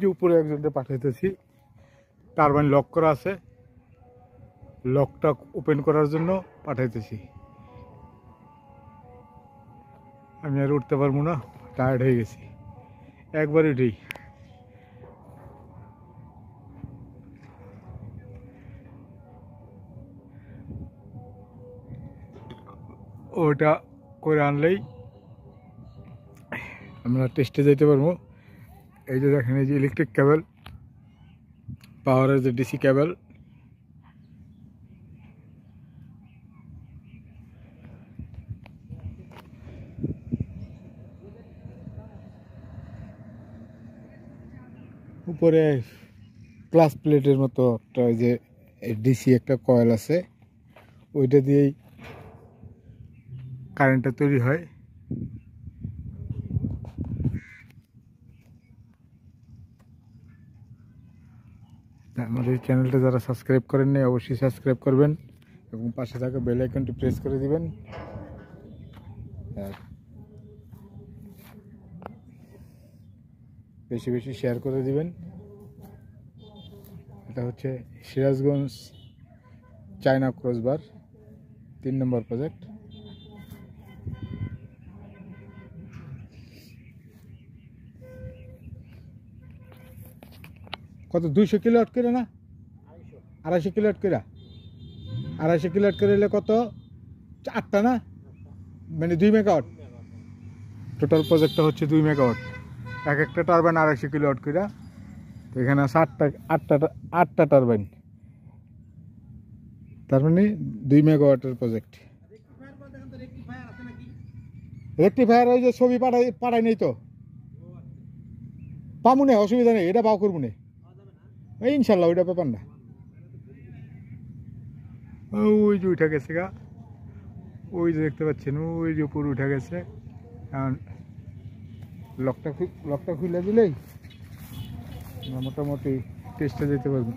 যে উপরে একজনকে পাঠাইতেছি, টারবাইন লক করা আছে, লকটা ওপেন করার জন্য পাঠাইতেছি। আমি আর উঠতে পারবো না, টায়ার্ড হয়ে গেছি একবার উঠেই। ওটা করে আনলেই আমরা টেস্টে যেতে পারবো। এই যে দেখেন, এই যে ইলেকট্রিক কেবল, পাওয়ারের যে ডিসি কেবল, উপরে ক্লাস প্লেটের মতো একটা ওই যে ডিসি একটা কয়েল আছে, ওইটা দিয়েই কারেন্টটা তৈরি হয়। আমাদের চ্যানেলটা যারা সাবস্ক্রাইব করেন নাই অবশ্যই সাবস্ক্রাইব করবেন এবং পাশে থাকা বেল আইকনটি প্রেস করে দিবেন। বেশি বেশি শেয়ার করে দিবেন। এটা হচ্ছে সিরাজগঞ্জ চায়না ক্রসবার 3 নম্বর প্রজেক্ট। কত 200 কিলো আট করে না, 250 কিলো আট করে, 250 কিলো আট করে এলে কত, 8টা না, মানে 2 মেগাওয়াট। টোটাল প্রজেক্টটা হচ্ছে 2 মেগাওয়াট। এক একটা টারবাইন 250 কিলো আট করে। তো এখানে আছে 8টা টারবাইন, তার মানে 2 মেগাওয়াটের প্রজেক্ট। রেক্টিফায়ার ওই যে ছবি পাঠাই নেই তো, পামু না, অসুবিধা নেই, এটা পাও করবো না ইনশাল্লাহ, ওইটা ব্যাপার না। ওই যে উঠে গেছে গা, ওই যে দেখতে পাচ্ছেন, ওই যে উপরে উঠে গেছে। এখন লকটা খুলে দিলেই মোটামুটি টেস্টে যেতে পারবো।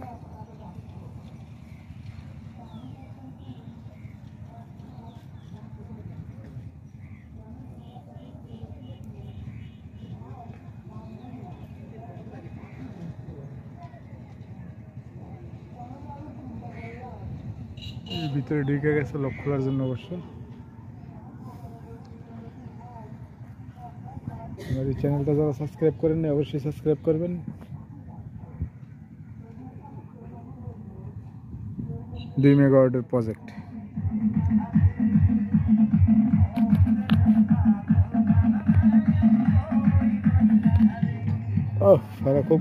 ভিতরে ঢুকে গেছে লক খোলার জন্য। অবশ্য আমার এই চ্যানেলটা যারা সাবস্ক্রাইব করেন না অবশ্যই সাবস্ক্রাইব করবেন। দুই মেগাওয়াটের প্রজেক্ট। খুব